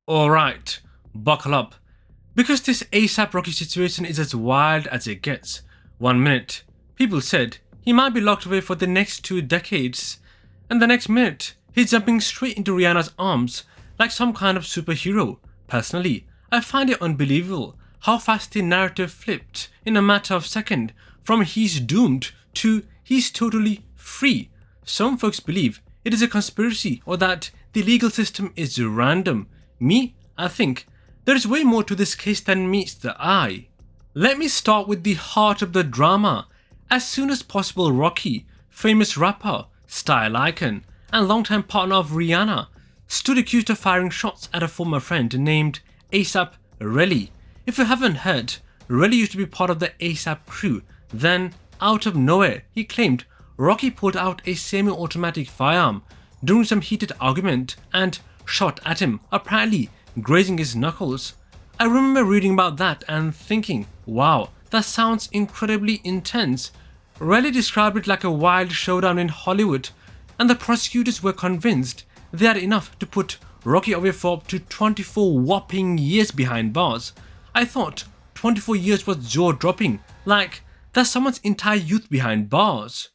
Alright, buckle up. Because this ASAP Rocky situation is as wild as it gets. 1 minute, people said he might be locked away for the next 2 decades, and the next minute, he's jumping straight into Rihanna's arms like some kind of superhero. Personally, I find it unbelievable how fast the narrative flipped in a matter of seconds from he's doomed to he's totally free. Some folks believe it is a conspiracy or that the legal system is random. Me, I think there is way more to this case than meets the eye. Let me start with the heart of the drama. As soon as possible, Rocky, famous rapper, style icon, and longtime partner of Rihanna, stood accused of firing shots at a former friend named ASAP Relli. If you haven't heard, Relli used to be part of the ASAP crew. Then, out of nowhere, he claimed Rocky pulled out a semi-automatic firearm during some heated argument and shot at him, apparently grazing his knuckles. I remember reading about that and thinking, wow, that sounds incredibly intense. Relli described it like a wild showdown in Hollywood, and the prosecutors were convinced they had enough to put Rocky away for up to 24 whopping years behind bars. I thought 24 years was jaw-dropping, like that's someone's entire youth behind bars.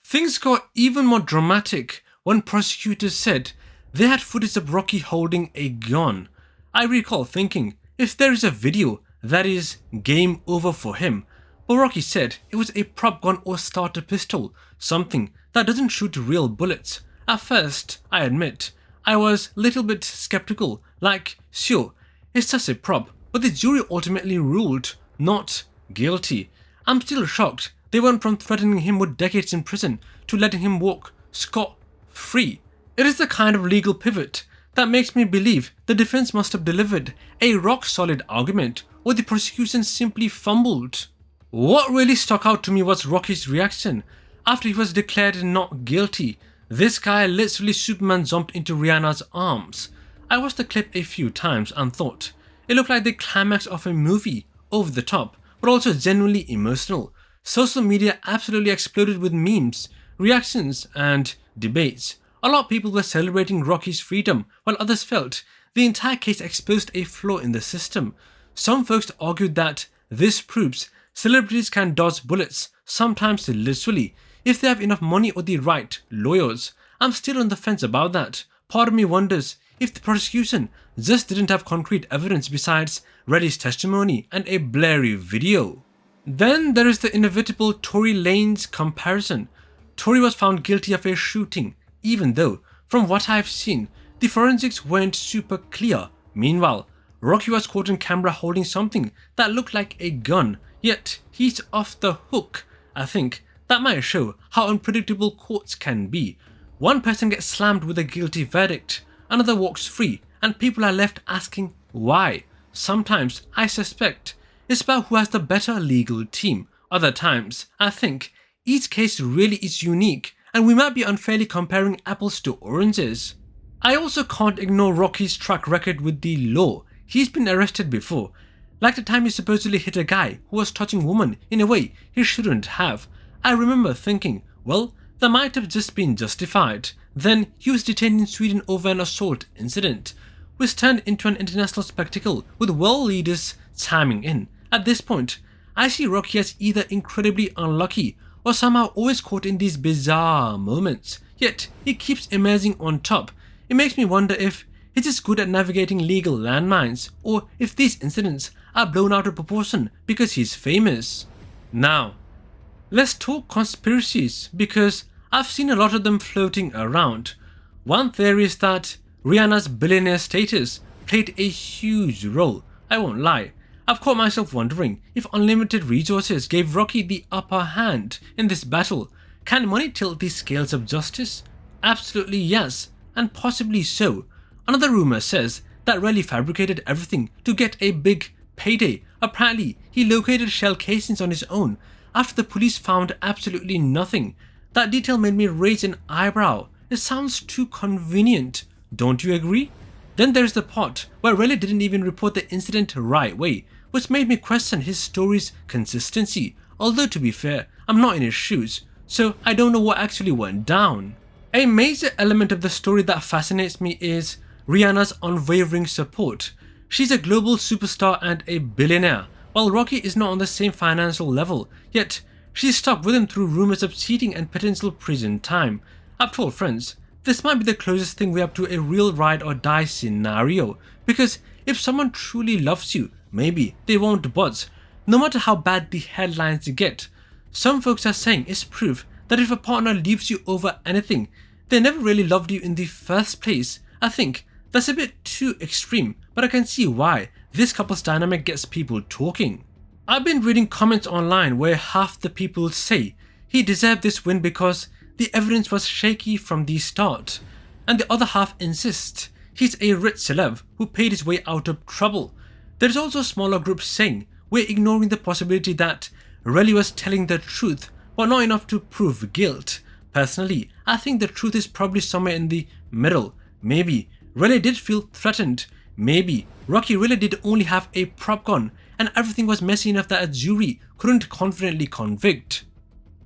Things got even more dramatic when prosecutors said they had footage of Rocky holding a gun. I recall thinking, if there is a video, that is game over for him. But Rocky said it was a prop gun or starter pistol, something that doesn't shoot real bullets. At first, I admit, I was a little bit skeptical, like, sure, it's just a prop, but the jury ultimately ruled not guilty. I'm still shocked they went from threatening him with decades in prison to letting him walk scot-free. It is the kind of legal pivot that makes me believe the defense must have delivered a rock-solid argument, or the prosecution simply fumbled. What really stuck out to me was Rocky's reaction after he was declared not guilty. This guy literally Superman jumped into Rihanna's arms. I watched the clip a few times and thought it looked like the climax of a movie, over the top, but also genuinely emotional. Social media absolutely exploded with memes, reactions, and debates. A lot of people were celebrating Rocky's freedom, while others felt the entire case exposed a flaw in the system. Some folks argued that this proves celebrities can dodge bullets, sometimes literally, if they have enough money or the right lawyers. I'm still on the fence about that. Part of me wonders if the prosecution just didn't have concrete evidence besides Relli's testimony and a blurry video. Then there is the inevitable Tory Lanez comparison. Tory was found guilty of a shooting, even though, from what I've seen, the forensics weren't super clear. Meanwhile, Rocky was caught on camera holding something that looked like a gun, yet he's off the hook. I think that might show how unpredictable courts can be. One person gets slammed with a guilty verdict, another walks free, and people are left asking why. Sometimes I suspect it's about who has the better legal team. Other times, I think each case really is unique and we might be unfairly comparing apples to oranges. I also can't ignore Rocky's track record with the law. He's been arrested before, like the time he supposedly hit a guy who was touching a woman in a way he shouldn't have. I remember thinking, well, that might have just been justified. Then he was detained in Sweden over an assault incident, which turned into an international spectacle with world leaders chiming in. At this point, I see Rocky as either incredibly unlucky or somehow always caught in these bizarre moments, yet he keeps emerging on top. It makes me wonder if he's just good at navigating legal landmines, or if these incidents are blown out of proportion because he's famous. Now, let's talk conspiracies, because I've seen a lot of them floating around. One theory is that Rihanna's billionaire status played a huge role. I won't lie, I've caught myself wondering if unlimited resources gave Rocky the upper hand in this battle. Can money tilt the scales of justice? Absolutely yes, and possibly so. Another rumor says that Relli fabricated everything to get a big payday. Apparently, he located shell casings on his own after the police found absolutely nothing. That detail made me raise an eyebrow. It sounds too convenient, don't you agree? Then there's the part where Relli didn't even report the incident right way, which made me question his story's consistency. Although to be fair, I'm not in his shoes, so I don't know what actually went down. A major element of the story that fascinates me is Rihanna's unwavering support. She's a global superstar and a billionaire, while Rocky is not on the same financial level, yet she's stuck with him through rumors of cheating and potential prison time. I've told friends, this might be the closest thing we have to a real ride or die scenario, because if someone truly loves you, maybe they won't budge, no matter how bad the headlines get. Some folks are saying it's proof that if a partner leaves you over anything, they never really loved you in the first place. I think that's a bit too extreme, but I can see why this couple's dynamic gets people talking. I've been reading comments online where half the people say he deserved this win because the evidence was shaky from the start, and the other half insists he's a rich celeb who paid his way out of trouble. There's also a smaller group saying we're ignoring the possibility that Relli was telling the truth, but not enough to prove guilt. Personally, I think the truth is probably somewhere in the middle. Maybe Relli did feel threatened. Maybe Rocky really did only have a prop gun and everything was messy enough that a jury couldn't confidently convict.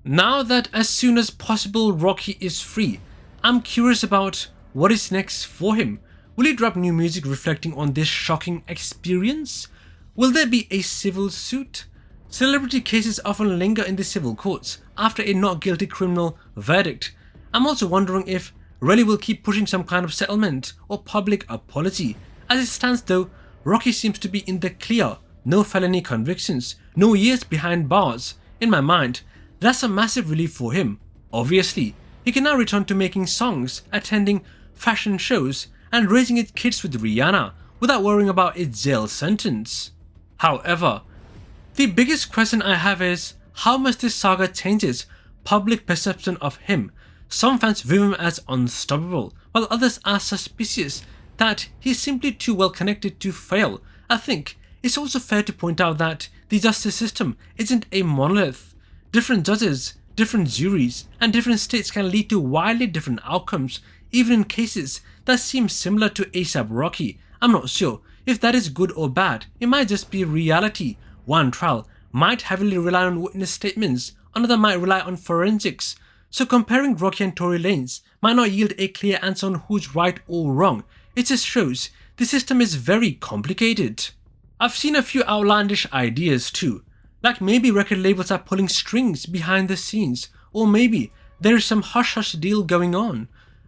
Now that as soon as possible Rocky is free, I'm curious about what is next for him. Will he drop new music reflecting on this shocking experience? Will there be a civil suit? Celebrity cases often linger in the civil courts after a not guilty criminal verdict. I'm also wondering if Relli will keep pushing some kind of settlement or public apology. As it stands though, Rocky seems to be in the clear. No felony convictions, no years behind bars. In my mind, that's a massive relief for him. Obviously, he can now return to making songs, attending fashion shows, and raising his kids with Rihanna without worrying about a jail sentence. However, the biggest question I have is how much this saga changes public perception of him. Some fans view him as unstoppable, while others are suspicious that he's simply too well connected to fail. I think it's also fair to point out that the justice system isn't a monolith. Different judges, different juries, and different states can lead to wildly different outcomes, even in cases that seem similar to A$AP Rocky. I'm not sure if that is good or bad. It might just be reality. One trial might heavily rely on witness statements, another might rely on forensics. So comparing Rocky and Tory Lanez might not yield a clear answer on who's right or wrong. It just shows the system is very complicated. I've seen a few outlandish ideas too, like maybe record labels are pulling strings behind the scenes, or maybe there is some hush-hush deal going on.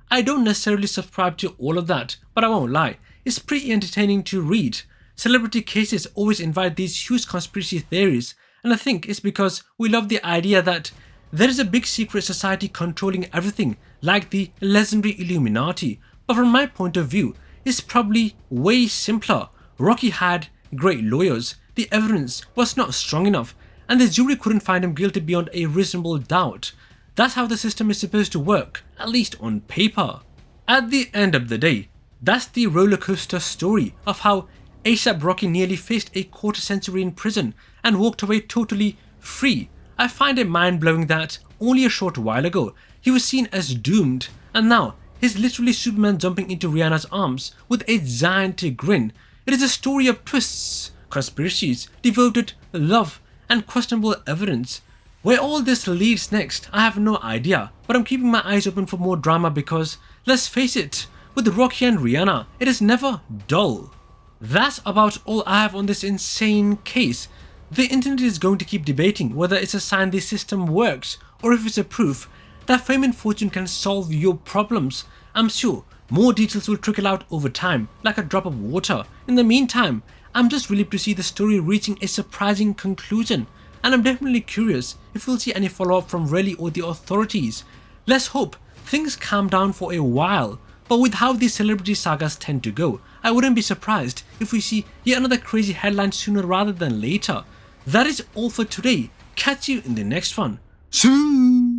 I don't necessarily subscribe to all of that, but I won't lie, it's pretty entertaining to read. Celebrity cases always invite these huge conspiracy theories, and I think it's because we love the idea that there is a big secret society controlling everything, like the legendary Illuminati. But from my point of view, it's probably way simpler. Rocky had great lawyers, the evidence was not strong enough, and the jury couldn't find him guilty beyond a reasonable doubt. That's how the system is supposed to work, at least on paper. At the end of the day, that's the rollercoaster story of how A$AP Rocky nearly faced a quarter century in prison and walked away totally free. I find it mind-blowing that only a short while ago he was seen as doomed, and now he's literally Superman jumping into Rihanna's arms with a giant grin. It is a story of twists, conspiracies, devoted love, and questionable evidence. Where all this leads next, I have no idea, but I'm keeping my eyes open for more drama because, let's face it, with Rocky and Rihanna, it is never dull. That's about all I have on this insane case. The internet is going to keep debating whether it's a sign the system works or if it's a proof that fame and fortune can solve your problems. I'm sure more details will trickle out over time, like a drop of water. In the meantime, I'm just relieved to see the story reaching a surprising conclusion, and I'm definitely curious if we'll see any follow-up from Relli or the authorities. Let's hope things calm down for a while, but with how these celebrity sagas tend to go, I wouldn't be surprised if we see yet another crazy headline sooner rather than later. That is all for today. Catch you in the next one. Soon!